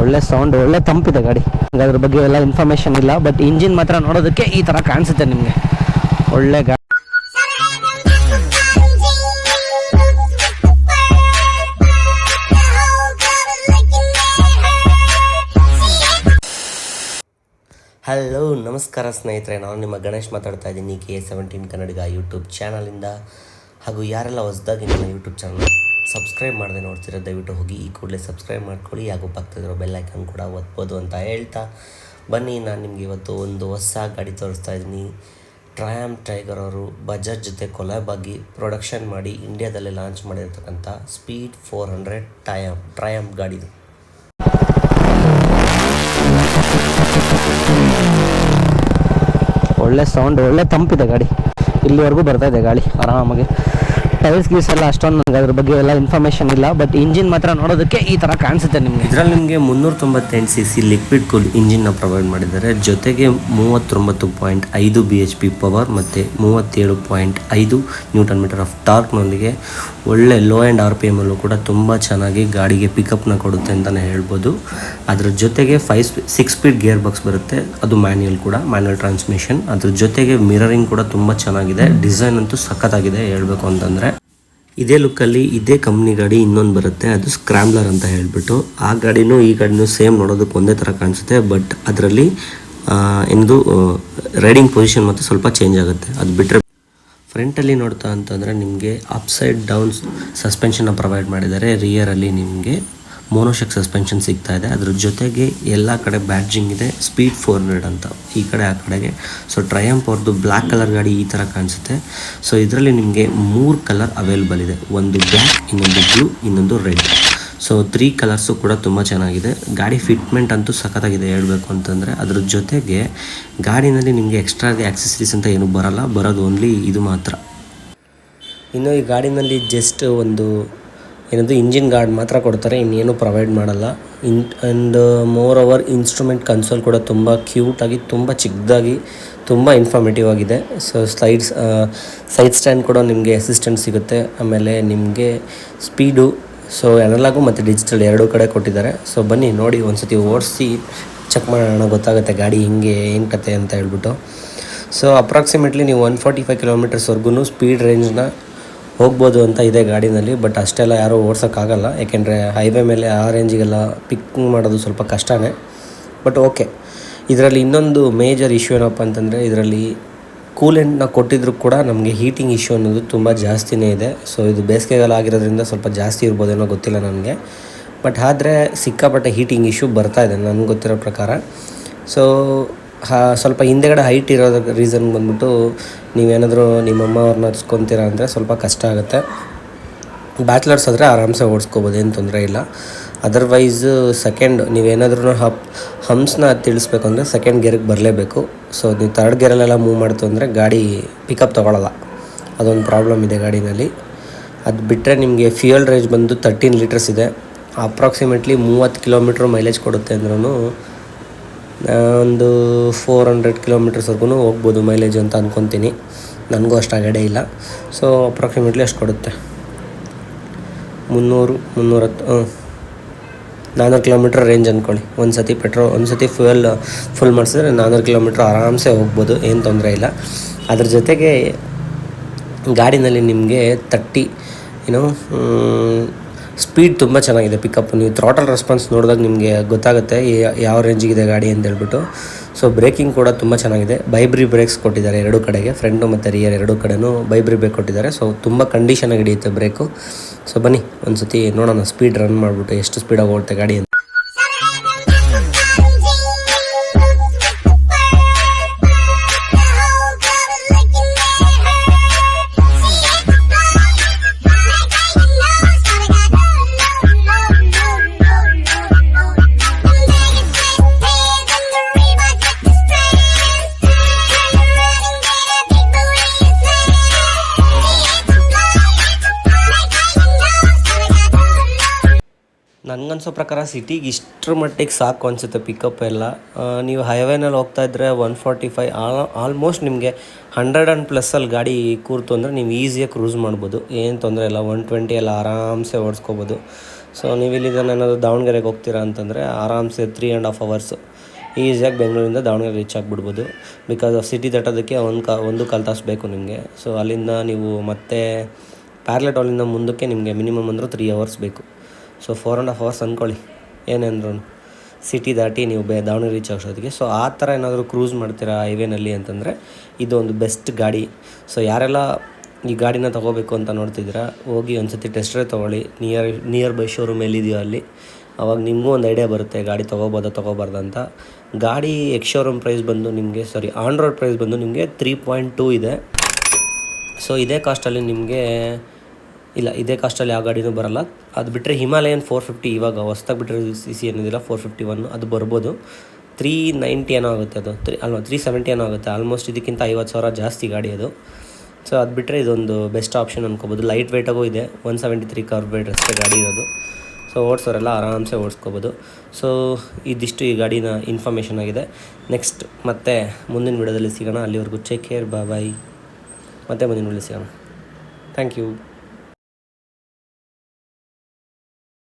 ಒಳ್ಳೆ ಸೌಂಡ್, ಒಳ್ಳೆ ತಂಪಿದೆ ಗಾಡಿ. ಅದ್ರ ಬಗ್ಗೆ ಎಲ್ಲ ಇನ್ಫಾರ್ಮೇಷನ್ ಇಲ್ಲ, ಬಟ್ ಇಂಜಿನ್ ಮಾತ್ರ ನೋಡೋದಕ್ಕೆ ಈ ಥರ ಕಾಣಿಸುತ್ತೆ ನಿಮಗೆ. ಒಳ್ಳೆ ಗಾಡಿ. ಹಲೋ ನಮಸ್ಕಾರ ಸ್ನೇಹಿತರೆ, ನಾನು ನಿಮ್ಮ ಗಣೇಶ್ ಮಾತಾಡ್ತಾ ಇದ್ದೀನಿ KA17 ಕನ್ನಡಿಗ ಯೂಟ್ಯೂಬ್ ಚಾನಲಿಂದ. ಹಾಗೂ ಯಾರೆಲ್ಲ ಹೊಸದಾಗಿ ನನ್ನ ಯೂಟ್ಯೂಬ್ ಚಾನಲ್ ಸಬ್ಸ್ಕ್ರೈಬ್ ಮಾಡದೆ ನೋಡ್ತಿರೋ ದಯವಿಟ್ಟು ಹೋಗಿ ಈ ಕೂಡಲೇ ಸಬ್ಸ್ಕ್ರೈಬ್ ಮಾಡ್ಕೊಳ್ಳಿ, ಹಾಗೂ ಪಕ್ಕದಲ್ಲಿರೋ ಬೆಲ್ ಐಕನ್ ಕೂಡ ಒತ್ಬೋದು ಅಂತ ಹೇಳ್ತಾ ಬನ್ನಿ. ನಾನು ನಿಮಗೆ ಇವತ್ತು ಒಂದು ಹೊಸ ಗಾಡಿ ತೋರಿಸ್ತಾ ಇದ್ದೀನಿ. ಟ್ರಯಾಂಪ್ ಟೈಗರ್ ಅವರು ಬಜಾಜ್ ಜೊತೆ ಕೊಲ್ಯಾಬ್ ಆಗಿ ಪ್ರೊಡಕ್ಷನ್ ಮಾಡಿ ಇಂಡಿಯಾದಲ್ಲೇ ಲಾಂಚ್ ಮಾಡಿರ್ತಕ್ಕಂಥ ಸ್ಪೀಡ್ 400 ಟ್ರಯಾಂಪ್ ಗಾಡಿದು. ಒಳ್ಳೆ ಸೌಂಡ್, ಒಳ್ಳೆ ತಂಪಿದೆ ಗಾಡಿ. ಇಲ್ಲಿವರೆಗೂ ಬರ್ತಾ ಇದೆ ಗಾಳಿ ಆರಾಮಾಗಿ. ಟೈರ್ಸ್ ಗೀಸ್ ಎಲ್ಲ ಅಷ್ಟೊಂದು ನನಗೆ ಅದ್ರ ಬಗ್ಗೆ ಎಲ್ಲ ಇನ್ಫಾರ್ಮೇಷನ್ ಇಲ್ಲ, ಬಟ್ ಇಂಜಿನ್ ಮಾತ್ರ ನೋಡೋದಕ್ಕೆ ಈ ಥರ ಕಾಣಿಸುತ್ತೆ ನಿಮಗೆ. ಇದರಲ್ಲಿ ನಿಮಗೆ 398cc ಲಿಕ್ವಿಡ್ ಕೂಲ್ ಇಂಜಿನ್ನ ಪ್ರೊವೈಡ್ ಮಾಡಿದ್ದಾರೆ. ಜೊತೆಗೆ 39.5 BHP ಪವರ್ ಮತ್ತು 37.5 ನ್ಯೂಟನ್ ಮೀಟರ್ ಆಫ್ ಟಾರ್ಕ್ನೊಂದಿಗೆ ಒಳ್ಳೆ ಲೋ ಆ್ಯಂಡ್ RPM ಅಲ್ಲೂ ಕೂಡ ತುಂಬ ಚೆನ್ನಾಗಿ ಗಾಡಿಗೆ ಪಿಕಪ್ನ ಕೊಡುತ್ತೆ ಅಂತಲೇ ಹೇಳ್ಬೋದು. ಅದ್ರ ಜೊತೆಗೆ 6 ಸ್ಪೀಡ್ ಗೇರ್ ಬಾಕ್ಸ್ ಬರುತ್ತೆ, ಅದು ಮ್ಯಾನ್ಯುಯಲ್ ಟ್ರಾನ್ಸ್ಮಿಷನ್. ಅದ್ರ ಜೊತೆಗೆ ಮಿರರಿಂಗ್ ಕೂಡ ತುಂಬ ಚೆನ್ನಾಗಿದೆ. ಡಿಸೈನ್ ಅಂತೂ ಸಖತ್ತಾಗಿದೆ ಹೇಳಬೇಕು ಅಂತಂದರೆ. ಇದೇ ಲುಕ್ಕಲ್ಲಿ ಇದೇ ಕಂಪ್ನಿ ಗಾಡಿ ಇನ್ನೊಂದು ಬರುತ್ತೆ, ಅದು ಸ್ಕ್ರಾಂಬ್ಲರ್ ಅಂತ ಹೇಳ್ಬಿಟ್ಟು. ಆ ಗಾಡಿನೂ ಈ ಗಾಡಿನೂ ಸೇಮ್ ನೋಡೋದಕ್ಕೆ ಒಂದೇ ಥರ ಕಾಣಿಸುತ್ತೆ, ಬಟ್ ಅದರಲ್ಲಿ ಎಂದು ರೈಡಿಂಗ್ ಪೊಸಿಷನ್ ಮತ್ತು ಸ್ವಲ್ಪ ಚೇಂಜ್ ಆಗುತ್ತೆ. ಅದು ಬಿಟ್ಟರೆ ಫ್ರಂಟಲ್ಲಿ ನೋಡ್ತಾ ಅಂತಂದರೆ ನಿಮಗೆ ಅಪ್ಸೈಡ್ ಡೌನ್ ಸಸ್ಪೆನ್ಷನ್ನ ಪ್ರೊವೈಡ್ ಮಾಡಿದ್ದಾರೆ. ರಿಯರಲ್ಲಿ ನಿಮಗೆ ಮೋನೋಶಾಕ್ ಸಸ್ಪೆನ್ಷನ್ ಸಿಗ್ತಾ ಇದೆ. ಅದ್ರ ಜೊತೆಗೆ ಎಲ್ಲ ಕಡೆ ಬ್ಯಾಡ್ಜಿಂಗ್ ಇದೆ, ಸ್ಪೀಡ್ 400 ಅಂತ ಈ ಕಡೆ ಆ ಕಡೆಗೆ. ಸೊ ಟ್ರಯಾಂಪ್ ಅವ್ರದ್ದು ಬ್ಲ್ಯಾಕ್ ಕಲರ್ ಗಾಡಿ ಈ ಥರ ಕಾಣಿಸುತ್ತೆ. ಸೊ ಇದರಲ್ಲಿ ನಿಮಗೆ 3 ಕಲರ್ ಅವೈಲೇಬಲ್ ಇದೆ, ಒಂದು ಬ್ಲ್ಯಾಕ್, ಇನ್ನೊಂದು ಬ್ಲೂ, ಇನ್ನೊಂದು ರೆಡ್. ಸೊ 3 ಕಲರ್ಸು ಕೂಡ ತುಂಬ ಚೆನ್ನಾಗಿದೆ. ಗಾಡಿ ಫಿಟ್ಮೆಂಟ್ ಅಂತೂ ಸಖತ್ತಾಗಿದೆ ಹೇಳಬೇಕು ಅಂತಂದರೆ. ಅದ್ರ ಜೊತೆಗೆ ಗಾಡಿನಲ್ಲಿ ನಿಮಗೆ ಎಕ್ಸ್ಟ್ರಾಗೆ ಆಕ್ಸೆಸರೀಸ್ ಅಂತ ಏನೂ ಬರೋದು ಓನ್ಲಿ ಇದು ಮಾತ್ರ. ಇನ್ನು ಈ ಗಾಡಿನಲ್ಲಿ ಜಸ್ಟ್ ಒಂದು ಇಂಜಿನ್ ಗಾರ್ಡ್ ಮಾತ್ರ ಕೊಡ್ತಾರೆ, ಇನ್ನೇನು ಪ್ರೊವೈಡ್ ಮಾಡಲ್ಲ. And more over instrument console ಕೂಡ ತುಂಬ ಕ್ಯೂಟಾಗಿ, ತುಂಬ ಚಿಕ್ಕದಾಗಿ, ತುಂಬ ಇನ್ಫಾರ್ಮೇಟಿವ್ ಆಗಿದೆ. ಸೊ ಸೈಡ್ ಸ್ಟ್ಯಾಂಡ್ ಕೂಡ ನಿಮಗೆ ಅಸಿಸ್ಟೆಂಟ್ ಸಿಗುತ್ತೆ. ಆಮೇಲೆ ನಿಮಗೆ ಸ್ಪೀಡು, ಸೊ ಅನಲಾಗು ಮತ್ತು ಡಿಜಿಟಲ್ ಎರಡೂ ಕಡೆ ಕೊಟ್ಟಿದ್ದಾರೆ. ಸೊ ಬನ್ನಿ ನೋಡಿ ಒಂದು ಸತಿ ಓಡಿಸಿ ಚೆಕ್ ಮಾಡೋಣ, ಗೊತ್ತಾಗುತ್ತೆ ಗಾಡಿ ಏನು ಕತೆ ಅಂತ ಹೇಳ್ಬಿಟ್ಟು. ಸೊ ಅಪ್ರಾಕ್ಸಿಮೇಟ್ಲಿ ನೀವು 145 ಕಿಲೋಮೀಟರ್ಸ್ವರೆಗೂ ಸ್ಪೀಡ್ ರೇಂಜ್ನ ಹೋಗ್ಬೋದು ಅಂತ ಇದೆ ಗಾಡಿನಲ್ಲಿ. ಬಟ್ ಅಷ್ಟೆಲ್ಲ ಯಾರೂ ಓಡ್ಸೋಕ್ಕಾಗಲ್ಲ, ಯಾಕೆಂದರೆ ಹೈವೇ ಮೇಲೆ ಆ ರೇಂಜಿಗೆಲ್ಲ ಪಿಕ್ ಮಾಡೋದು ಸ್ವಲ್ಪ ಕಷ್ಟನೇ. But okay. ಇದರಲ್ಲಿ ಇನ್ನೊಂದು ಮೇಜರ್ ಇಶ್ಯೂ ಏನಪ್ಪ ಅಂತಂದರೆ, ಇದರಲ್ಲಿ ಕೂಲೆಂಟ್ನ ಕೊಟ್ಟಿದ್ರು ಕೂಡ ನಮಗೆ ಹೀಟಿಂಗ್ ಇಶ್ಯೂ ಅನ್ನೋದು ತುಂಬ ಜಾಸ್ತಿನೇ ಇದೆ. ಸೊ ಇದು ಬೇಸಿಗೆಗಾಲ ಆಗಿರೋದ್ರಿಂದ ಸ್ವಲ್ಪ ಜಾಸ್ತಿ ಇರ್ಬೋದೇನೋ ಗೊತ್ತಿಲ್ಲ ನನಗೆ. ಬಟ್ ಆದರೆ ಸಿಕ್ಕಾಪಟ್ಟೆ ಹೀಟಿಂಗ್ ಇಶ್ಯೂ ಬರ್ತಾ ಇದೆ ನನಗೆ ಗೊತ್ತಿರೋ ಪ್ರಕಾರ. ಸೊ ಸ್ವಲ್ಪ ಹಿಂದೆಗಡೆ ಹೈಟ್ ಇರೋದಕ್ಕೆ ರೀಸನ್ ಬಂದ್ಬಿಟ್ಟು ನೀವೇನಾದರೂ ನಿಮ್ಮಮ್ಮ ಅವ್ರನ್ನ ಹಚ್ಕೊತೀರ ಅಂದರೆ ಸ್ವಲ್ಪ ಕಷ್ಟ ಆಗುತ್ತೆ. ಬ್ಯಾಚಲರ್ಸ್ ಆದರೆ ಆರಾಮ್ಸೆ ಓಡಿಸ್ಕೋಬೋದು, ಏನು ತೊಂದರೆ ಇಲ್ಲ. ಅದರ್ವೈಸ್ ಸೆಕೆಂಡ್ ನೀವೇನಾದ್ರೂ ಹಂಪ್ಸ್ನ ತಿಳಿಸ್ಬೇಕು ಅಂದರೆ ಸೆಕೆಂಡ್ ಗೇರಿಗೆ ಬರಲೇಬೇಕು. ಸೊ ನೀವು ಥರ್ಡ್ ಗೇರಲ್ಲೆಲ್ಲ ಮೂವ್ ಮಾಡ್ತು ಅಂದರೆ ಗಾಡಿ ಪಿಕಪ್ ತೊಗೊಳ್ಳಲ್ಲ, ಅದೊಂದು ಪ್ರಾಬ್ಲಮ್ ಇದೆ ಗಾಡಿನಲ್ಲಿ. ಅದು ಬಿಟ್ಟರೆ ನಿಮಗೆ ಫ್ಯೂಯಲ್ ರೇಂಜ್ ಬಂದು 13 ಲೀಟರ್ಸ್ ಇದೆ. ಅಪ್ರಾಕ್ಸಿಮೇಟ್ಲಿ 30 ಕಿಲೋಮೀಟ್ರ್ ಮೈಲೇಜ್ ಕೊಡುತ್ತೆ ಅಂದ್ರೂ ಒಂದು 400 ಕಿಲೋಮೀಟರ್ಸ್ವರೆಗೂ ಹೋಗ್ಬೋದು ಮೈಲೇಜ್ ಅಂತ ಅಂದ್ಕೊತೀನಿ. ನನಗೂ ಅಷ್ಟು ಆಗಡೆ ಇಲ್ಲ. ಸೊ ಅಪ್ರಾಕ್ಸಿಮೇಟ್ಲಿ ಅಷ್ಟು ಕೊಡುತ್ತೆ, 300-310 400 ಕಿಲೋಮೀಟ್ರ್ ರೇಂಜ್ ಅಂದ್ಕೊಳ್ಳಿ. ಒಂದು ಸತಿ ಫ್ಯೂಯಲ್ ಫುಲ್ ಮಾಡಿಸಿದ್ರೆ 400 ಕಿಲೋಮೀಟ್ರ್ ಆರಾಮ್ಸೆ ಹೋಗ್ಬೋದು, ಏನು ತೊಂದರೆ ಇಲ್ಲ. ಅದ್ರ ಜೊತೆಗೆ ಗಾಡಿನಲ್ಲಿ ನಿಮಗೆ 30 ಸ್ಪೀಡ್ ತುಂಬ ಚೆನ್ನಾಗಿದೆ ಪಿಕಪ್. ನೀವು ಥ್ರಾಟಲ್ ರೆಸ್ಪಾನ್ಸ್ ನೋಡಿದಾಗ ನಿಮಗೆ ಗೊತ್ತಾಗುತ್ತೆ ಯಾವ ರೇಂಜಿಗಿದೆ ಗಾಡಿ ಅಂತ ಹೇಳ್ಬಿಟ್ಟು. ಸೊ ಬ್ರೇಕಿಂಗ್ ಕೂಡ ತುಂಬ ಚೆನ್ನಾಗಿದೆ. ಬೈಬ್ರಿ ಬ್ರೇಕ್ಸ್ ಕೊಟ್ಟಿದ್ದಾರೆ ಎರಡೂ ಕಡೆಗೆ, ಫ್ರಂಟು ಮತ್ತು ರಿಯರ್ ಎರಡೂ ಕಡೆನೂ ಬೈಬ್ರಿ ಬ್ರೇಕ್ ಕೊಟ್ಟಿದ್ದಾರೆ. ಸೊ ತುಂಬ ಕಂಡೀಷನಾಗಿ ಹಿಡಿಯುತ್ತೆ ಬ್ರೇಕು. ಸೊ ಬನ್ನಿ ಒಂದು ಸತಿ ನೋಡೋಣ ಸ್ಪೀಡ್ ರನ್ ಮಾಡಿಬಿಟ್ಟು ಎಷ್ಟು ಸ್ಪೀಡಾಗಿ ಓಡುತ್ತೆ ಗಾಡಿ ಅಂತ. ನನಗನ್ಸೋ ಪ್ರಕಾರ ಸಿಟಿಗೆ ಇಷ್ಟರ ಮಟ್ಟಿಗೆ ಸಾಕು ಅನಿಸುತ್ತೆ ಪಿಕಪ್ ಎಲ್ಲ. ನೀವು ಹೈವೇನಲ್ಲಿ ಹೋಗ್ತಾಯಿದ್ರೆ 145 ಆಲ್ಮೋಸ್ಟ್ ನಿಮಗೆ 100+ ಗಾಡಿ ಕೂರ್ತು ಅಂದರೆ ನೀವು ಈಸಿಯಾಗಿ ಕ್ರೂಸ್ ಮಾಡ್ಬೋದು, ಏನು ತೊಂದರೆ ಇಲ್ಲ. 120 ಎಲ್ಲ ಆರಾಮ್ಸೆ ಓಡಿಸ್ಕೋಬೋದು. ಸೊ ನೀವು ಇಲ್ಲಿಂದ ಏನಾದರೂ ದಾವಣಗೆರೆಗೆ ಹೋಗ್ತೀರಾ ಅಂತಂದರೆ ಆರಾಮ್ಸೆ 3.5 hours ಈಸಿಯಾಗಿ ಬೆಂಗಳೂರಿಂದ ದಾವಣಗೆರೆ ರೀಚ್ ಆಗಿಬಿಡ್ಬೋದು. ಬಿಕಾಸ್ ಆಫ್ ಸಿಟಿ ದಾಟೋದಕ್ಕೆ 1.25 ತಾಸು ಬೇಕು ನಿಮಗೆ. ಸೊ ಅಲ್ಲಿಂದ ನೀವು ಮತ್ತೆ ಪ್ಯಾರ್ಲೆಟ್ ಹಾಲಿಂದ ಮುಂದಕ್ಕೆ ನಿಮಗೆ ಮಿನಿಮಮ್ ಅಂದರೂ 3 hours ಬೇಕು. ಸೊ 4.5 hours ಅಂದ್ಕೊಳ್ಳಿ ಏನೇಂದ್ರೂ ಸಿಟಿ ದಾಟಿ ನೀವು ದಾವಣಗೆರೆ ರೀಚ್ ಆಗೋದಕ್ಕೆ. ಸೊ ಆ ಥರ ಏನಾದರೂ ಕ್ರೂಸ್ ಮಾಡ್ತೀರಾ ಹೈವೇನಲ್ಲಿ ಅಂತಂದರೆ ಇದು ಒಂದು ಬೆಸ್ಟ್ ಗಾಡಿ. ಸೊ ಯಾರೆಲ್ಲ ಈ ಗಾಡಿನ ತೊಗೋಬೇಕು ಅಂತ ನೋಡ್ತಿದ್ದೀರಾ, ಹೋಗಿ ಒಂದು ಸತಿ ಟೆಸ್ಟ್ ಡ್ರೈವ್ ತೊಗೊಳ್ಳಿ. ನಿಯರ್ ಬೈ ಶೋರೂಮ್ ಎಲ್ಲಿದೆಯೋ ಅಲ್ಲಿ. ಅವಾಗ ನಿಮಗೂ ಒಂದು ಐಡಿಯಾ ಬರುತ್ತೆ ಗಾಡಿ ತೊಗೋಬಾರ್ದು ಅಂತ. ಗಾಡಿ ಎಕ್ಸ್ ಶೋರೂಮ್ ಪ್ರೈಸ್ ಬಂದು ನಿಮಗೆ ಆನ್ ರೋಡ್ ಪ್ರೈಸ್ ಬಂದು ನಿಮಗೆ 3.2 ಇದೆ. ಸೊ ಇದೇ ಕಾಸ್ಟಲ್ಲಿ ನಿಮಗೆ ಇದೇ ಕಾಸ್ಟಲ್ಲಿ ಯಾವ ಗಾಡಿನೂ ಬರೋಲ್ಲ. ಅದು ಬಿಟ್ಟರೆ ಹಿಮಾಲಯನ್ 450 ಇವಾಗ ಹೊಸ್ದಾಗಿ ಬಿಟ್ಟರೆ CC ಏನಿದಿಲ್ಲ 451 ಅದು ಬರ್ಬೋದು. 390 ಏನೋ ಆಗುತ್ತೆ, ಅದು 370 ಏನೋ ಆಗುತ್ತೆ. ಆಲ್ಮೋಸ್ಟ್ ಇದಕ್ಕಿಂತ 50,000 ಜಾಸ್ತಿ ಗಾಡಿ ಅದು. ಸೊ ಅದು ಬಿಟ್ಟರೆ ಇದೊಂದು ಬೆಸ್ಟ್ ಆಪ್ಷನ್ ಅನ್ಕೋಬೋದು. ಲೈಟ್ ವೆಯ್ಟಾಗೂ ಇದೆ, 173 ಕಾರ್ಬೋರೇಟರ್ ಅಷ್ಟೇ ಗಾಡಿ ಇರೋದು. ಸೊ ಓಡಿಸೋರೆಲ್ಲ ಆರಾಮ್ಸೆ ಓಡಿಸ್ಕೋಬೋದು. ಸೊ ಇದಿಷ್ಟು ಈ ಗಾಡಿನ ಇನ್ಫಾರ್ಮೇಷನ್ ಆಗಿದೆ. ನೆಕ್ಸ್ಟ್ ಮತ್ತೆ ಮುಂದಿನ ವಿಡಿಯೋದಲ್ಲಿ ಸಿಗೋಣ. ಅಲ್ಲಿವರೆಗೂ ಟೇಕ್ ಕೇರ್, ಬಾಯ್. ಮತ್ತೆ ಮುಂದಿನ ವಿಡಿಯೋದಲ್ಲಿ ಸಿಗೋಣ. Thank you.